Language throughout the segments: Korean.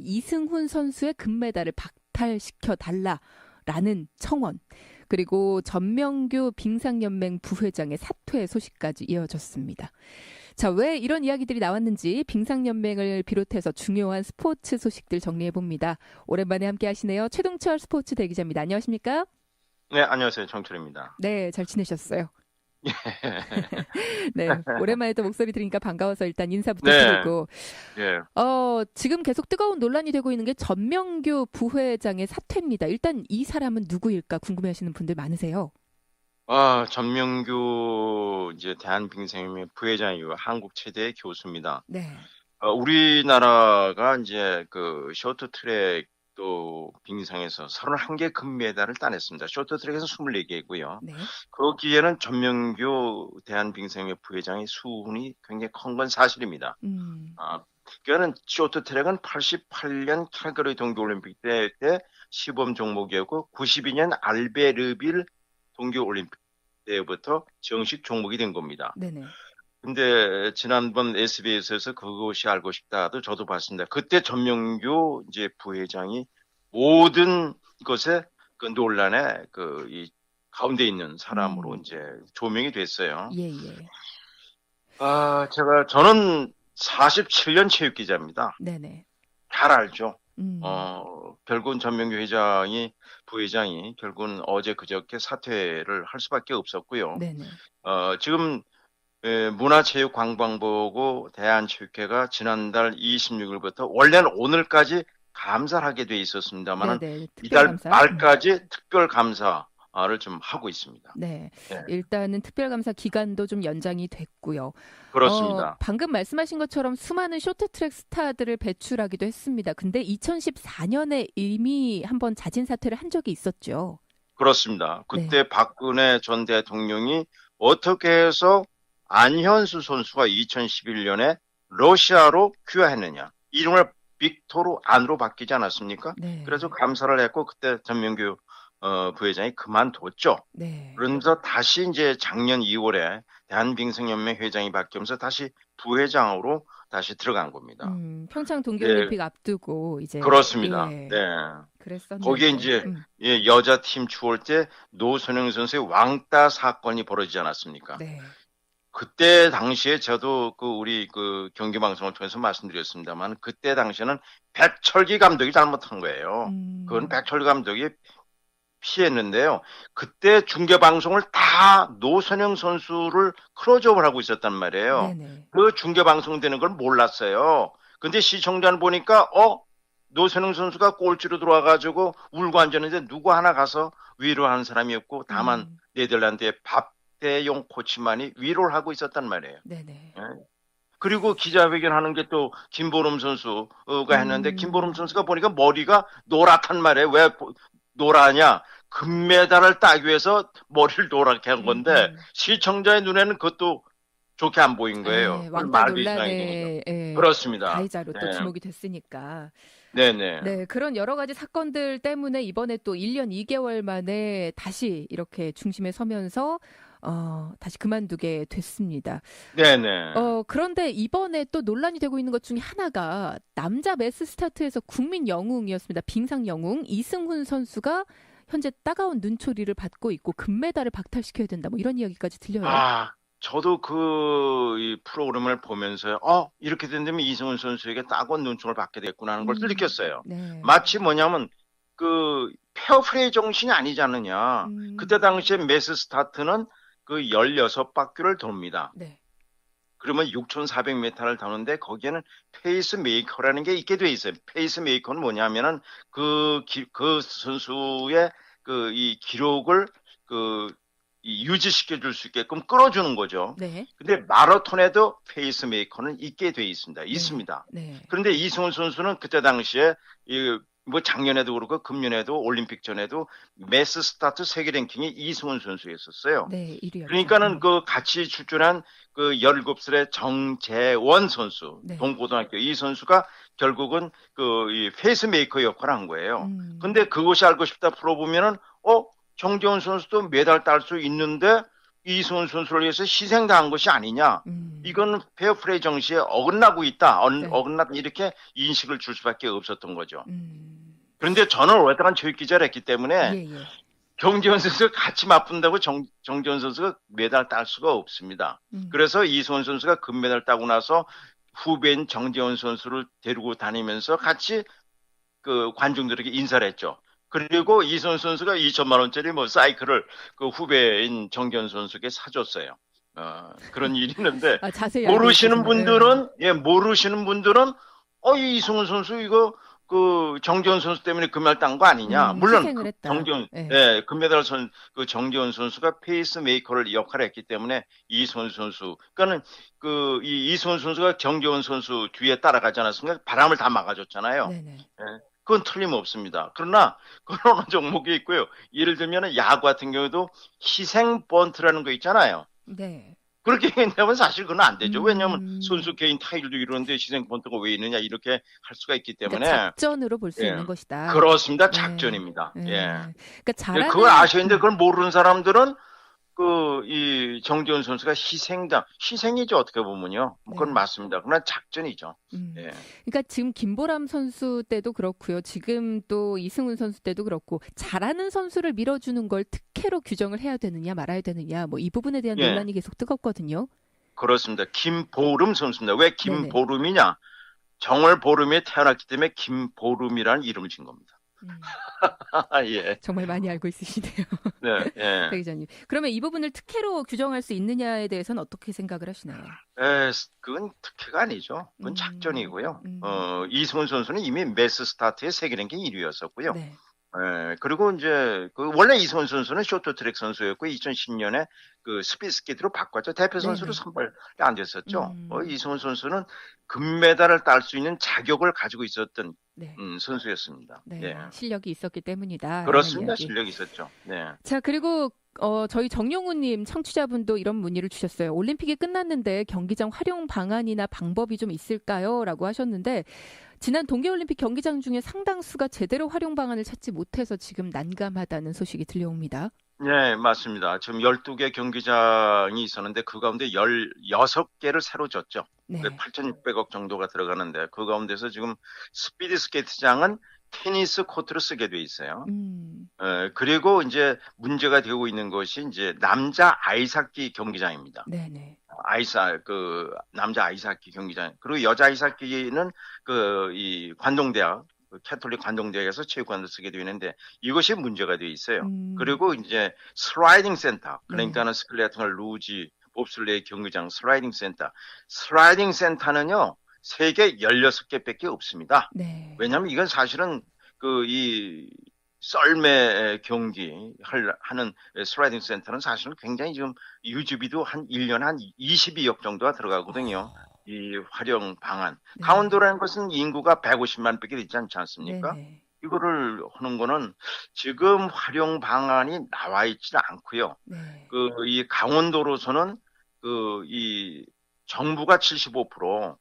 이승훈 선수의 금메달을 박탈시켜 달라라는 청원. 그리고 전명규 빙상연맹 부회장의 사퇴 소식까지 이어졌습니다. 자, 왜 이런 이야기들이 나왔는지 빙상연맹을 비롯해서 중요한 스포츠 소식들 정리해봅니다. 오랜만에 함께 하시네요. 최동철 스포츠 대기자입니다. 안녕하십니까? 네, 안녕하세요. 정철입니다. 네, 잘 지내셨어요? 네, 오랜만에 또 목소리 들으니까 반가워서 일단 인사부터 네, 드리고 예. 지금 계속 뜨거운 논란이 되고 있는 게 전명규 부회장의 사퇴입니다. 일단 이 사람은 누구일까 궁금해하시는 분들 많으세요. 전명규 이제 대한빙상연맹 부회장이고 한국 최대의 교수입니다. 네, 우리나라가 이제 그 쇼트트랙 또 빙상에서 31개 금메달을 따냈습니다. 쇼트트랙에서 24개고요. 네, 거기에는 전명규 대한빙상연맹 부회장의 수훈이 굉장히 큰 건 사실입니다. 음, 그거는 쇼트트랙은 88년 캘거리 동계올림픽 때 시범 종목이었고 92년 알베르빌 동계올림픽 때부터 정식 종목이 된 겁니다. 네네, 근데 지난번 SBS에서 그것이 알고 싶다도 저도 봤습니다. 그때 전명규 이제 부회장이 모든 것에 그 논란에 이 가운데 있는 사람으로 이제 조명이 됐어요. 예, 예, 저는 47년 체육 기자입니다. 네네, 잘 알죠. 음, 결국은 부회장이 결국은 어제 그저께 사퇴를 할 수밖에 없었고요. 네네, 지금 문화체육관광부하고 대한체육회가 지난달 26일부터 원래는 오늘까지 감사를 하게 돼 있었습니다만 네네, 이달 특별감사. 말까지 특별 감사를 좀 하고 있습니다. 네, 네, 일단은 특별감사 기간도 좀 연장이 됐고요. 그렇습니다. 방금 말씀하신 것처럼 수많은 쇼트트랙 스타들을 배출하기도 했습니다. 근데 2014년에 이미 한번 자진 사퇴를 한 적이 있었죠. 그렇습니다. 네, 그때 박근혜 전 대통령이 어떻게 해서 안현수 선수가 2011년에 러시아로 귀화했느냐. 이름을 빅토르 안으로 바뀌지 않았습니까? 네, 그래서 감사를 했고 그때 전명규 부회장이 그만뒀죠. 네. 그러면서 다시 이제 작년 2월에 대한빙상연맹 회장이 바뀌면서 다시 부회장으로 다시 들어간 겁니다. 평창 네, 동계올림픽 앞두고 이제 그렇습니다. 네. 예, 거기에 그랬었는데, 이제 여자 팀 추월 때 노선영 선수의 왕따 사건이 벌어지지 않았습니까? 네, 그때 당시에 저도 우리 경기 방송을 통해서 말씀드렸습니다만 그때 당시에는 백철기 감독이 잘못한 거예요. 그건 음, 백철기 감독이 피했는데요. 그때 중계 방송을 다 노선영 선수를 클로즈업을 하고 있었단 말이에요. 네네, 그 중계 방송 되는 걸 몰랐어요. 근데 시청자는 보니까 노선영 선수가 꼴찌로 들어와가지고 울고 앉았는데 누구 하나 가서 위로하는 사람이 없고 다만 음, 네덜란드의 박대용 코치만이 위로를 하고 있었단 말이에요. 네네, 예. 그리고 기자회견 하는 게 또 김보름 선수가 했는데 김보름 음, 선수가 보니까 머리가 노랗단 말이에요. 왜 노랗냐? 금메달을 따기 위해서 머리를 노랗게 한 음, 건데 시청자의 눈에는 그것도 좋게 안 보인 거예요. 예, 그건 왕따 말도 이상인 거죠. 논란에 예, 그렇습니다. 가해자로 네. 또 지목이 됐으니까. 네네. 네, 그런 여러 가지 사건들 때문에 이번에 또 1년 2개월 만에 다시 이렇게 중심에 서면서 다시 그만두게 됐습니다. 네네. 그런데 이번에 또 논란이 되고 있는 것 중에 하나가 남자 매스 스타트에서 국민 영웅이었습니다. 빙상 영웅 이승훈 선수가 현재 따가운 눈초리를 받고 있고 금메달을 박탈시켜야 된다. 뭐 이런 이야기까지 들려요. 저도 이 프로그램을 보면서, 이렇게 된다면 이승훈 선수에게 따가운 눈총을 받게 됐구나 하는 걸 또 느꼈어요. 네. 마치 뭐냐면, 페어플레이 정신이 아니지 않느냐. 그때 음, 당시에 메스 스타트는 16바퀴를 돕니다. 네. 그러면 6,400m를 도는데 거기에는 페이스메이커라는 게 있게 돼 있어요. 페이스메이커는 뭐냐면은 그 선수의 이 기록을 유지시켜 줄 수 있게끔 끌어주는 거죠. 네. 근데 마라톤에도 페이스메이커는 있게 돼 있습니다. 네. 있습니다. 네. 그런데 이승훈 선수는 그때 당시에 뭐 작년에도 그렇고 금년에도 올림픽 전에도 매스 스타트 세계 랭킹이 이승훈 선수였었어요. 네, 1위였죠. 그러니까는 같이 출전한 17살의 정재원 선수, 네. 동고등학교 이 선수가 결국은 이 페이스메이커 역할을 한 거예요. 음, 근데 그것이 알고 싶다 풀어보면은, 정재원 선수도 메달 딸 수 있는데 이승훈 선수를 위해서 희생당한 것이 아니냐. 음. 이건 페어플레이 정신에 어긋나고 있다. 네. 어긋났다. 이렇게 인식을 줄 수밖에 없었던 거죠. 음. 그런데 저는 오랫동안 교육 기자를 했기 때문에 예, 예. 정지현 선수가 같이 맞붙는다고 정지현 선수가 메달 딸 수가 없습니다. 그래서 이승훈 선수가 금메달 따고 나서 후배인 정지현 선수를 데리고 다니면서 같이 그 관중들에게 인사를 했죠. 그리고 이승훈 선수가 2천만 원짜리 뭐 사이클을 그 후배인 정지현 선수에게 사줬어요. 그런 일이 있는데 아, 자세히 알고 모르시는 계시네요. 분들은 모르시는 분들은 이 이승훈 선수 이거 그 정지현 선수 때문에 금메달 딴 거 아니냐. 물론 희생을 했다. 정지현 예. 금메달 그 정지현 선수가 페이스 메이커를 역할을 했기 때문에 이승훈 선수 그러니까는 그 이 이승훈 선수가 정지현 선수 뒤에 따라가지 않았습니까? 바람을 다 막아줬잖아요. 네네. 예. 그건 틀림없습니다. 그러나 그런 종목이 있고요. 예를 들면 야구 같은 경우도 희생 번트라는 거 있잖아요. 네. 그렇게 된다면 사실 그건 안 되죠. 왜냐하면 선수 개인 타율도 이러는데 희생 번트가 왜 있느냐 이렇게 할 수가 있기 때문에 그러니까 작전으로 볼 수 예. 있는 것이다. 그렇습니다. 네. 작전입니다. 예. 예. 그러니까 잘하는 그걸 아셔야 되는데 그걸 모르는 사람들은 이 정지현 선수가 희생이죠. 어떻게 보면요. 그건 네. 맞습니다. 그러나 작전이죠. 예. 그러니까 지금 김보람 선수 때도 그렇고요. 지금 또 이승훈 선수 때도 그렇고 잘하는 선수를 밀어주는 걸 특혜로 규정을 해야 되느냐 말아야 되느냐 뭐 이 부분에 대한 예. 논란이 계속 뜨겁거든요. 그렇습니다. 김보름 선수입니다. 왜 네네. 김보름이냐? 정월보름에 태어났기 때문에 김보름이라는 이름을 진 겁니다. 예. 정말 많이 알고 있으시네요. 네, 예. 배 기자님. 그러면 이 부분을 특혜로 규정할 수 있느냐에 대해서는 어떻게 생각을 하시나요? 그건 특혜가 아니죠. 그건 작전이고요. 이승훈 선수는 이미 매스 스타트에 세계 랭킹 1위였었고요. 네. 그리고 이제 원래 이승훈 선수는 쇼트트랙 선수였고 2010년에 그 스피드스케이트로 바꿨죠. 대표 선수로 네네. 선발이 안 됐었죠. 이승훈 선수는 금메달을 딸 수 있는 자격을 가지고 있었던 네. 선수였습니다. 네. 예. 실력이 있었기 때문이다. 그렇습니다. 실력이 있었죠. 네. 자, 그리고 저희 정용우님 청취자분도 이런 문의를 주셨어요. 올림픽이 끝났는데 경기장 활용 방안이나 방법이 좀 있을까요? 라고 하셨는데 지난 동계올림픽 경기장 중에 상당수가 제대로 활용 방안을 찾지 못해서 지금 난감하다는 소식이 들려옵니다. 네, 맞습니다. 지금 12개 경기장이 있었는데 그 가운데 16개를 새로 졌죠. 네. 8,600억 정도가 들어가는데 그 가운데서 지금 스피드 스케이트장은 테니스 코트로 쓰게 돼 있어요. 그리고 이제 문제가 되고 있는 것이 이제 남자 아이스하키 경기장입니다. 네네. 남자 아이스하키 경기장. 그리고 여자 아이스하키는 이 관동대학, 캐톨릭 관동대학에서 체육관을 쓰게 되어 있는데 이것이 문제가 되어 있어요. 그리고 이제 슬라이딩 센터, 그러니까는 스클레이터, 루지, 봅슬레이 경기장, 슬라이딩 센터는요, 세계 16개밖에 없습니다. 네. 왜냐하면 이건 사실은 이 썰매 경기 하는 슬라이딩 센터는 사실은 굉장히 지금 유지비도 한 1년에 한 22억 정도가 들어가거든요. 이 활용 방안. 네. 강원도라는 것은 인구가 150만 밖에 되지 않지 않습니까? 네네. 이거를 하는 거는 지금 활용 방안이 나와 있지는 않고요. 네. 이 강원도로서는 이 정부가 75%,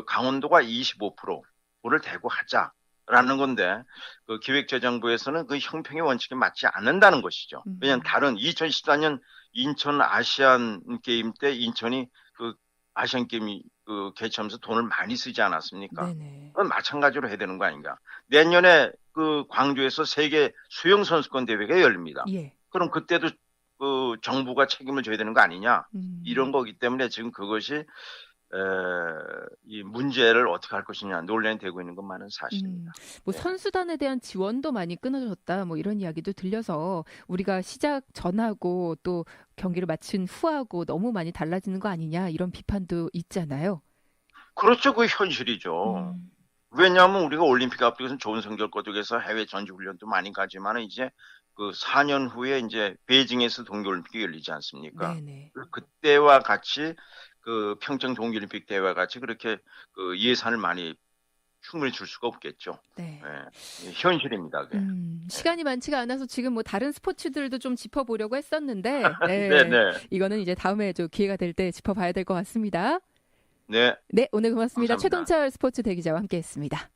강원도가 25%를 대고 하자라는 건데 기획재정부에서는 그 형평의 원칙에 맞지 않는다는 것이죠. 왜냐하면 다른 2014년 인천 아시안 게임 때 인천이 아시안 게임 개최하면서 돈을 많이 쓰지 않았습니까? 네네. 그건 마찬가지로 해야 되는 거 아닌가? 내년에 광주에서 세계 수영 선수권 대회가 열립니다. 예. 그럼 그때도 정부가 책임을 져야 되는 거 아니냐? 이런 거기 때문에 지금 그것이 이 문제를 어떻게 할 것이냐 논란이 되고 있는 것만은 사실입니다. 뭐 선수단에 대한 지원도 많이 끊어졌다 뭐 이런 이야기도 들려서 우리가 시작 전하고 또 경기를 마친 후하고 너무 많이 달라지는 거 아니냐 이런 비판도 있잖아요. 그렇죠. 그 현실이죠. 왜냐하면 우리가 올림픽 앞두고서 좋은 성적 거두기 위해서 해외 전지훈련도 많이 가지만 이제 4년 후에 이제 베이징에서 동계올림픽이 열리지 않습니까? 네네. 그때와 같이 평창 동계올림픽 대회와 같이 그렇게 예산을 많이 충분히 줄 수가 없겠죠. 네. 네. 현실입니다. 그게. 시간이 많지가 않아서 지금 뭐 다른 스포츠들도 좀 짚어보려고 했었는데 네. 네. 이거는 이제 다음에 좀 기회가 될 때 짚어봐야 될 것 같습니다. 네. 네, 오늘 고맙습니다. 감사합니다. 최동철 스포츠 대기자와 함께했습니다.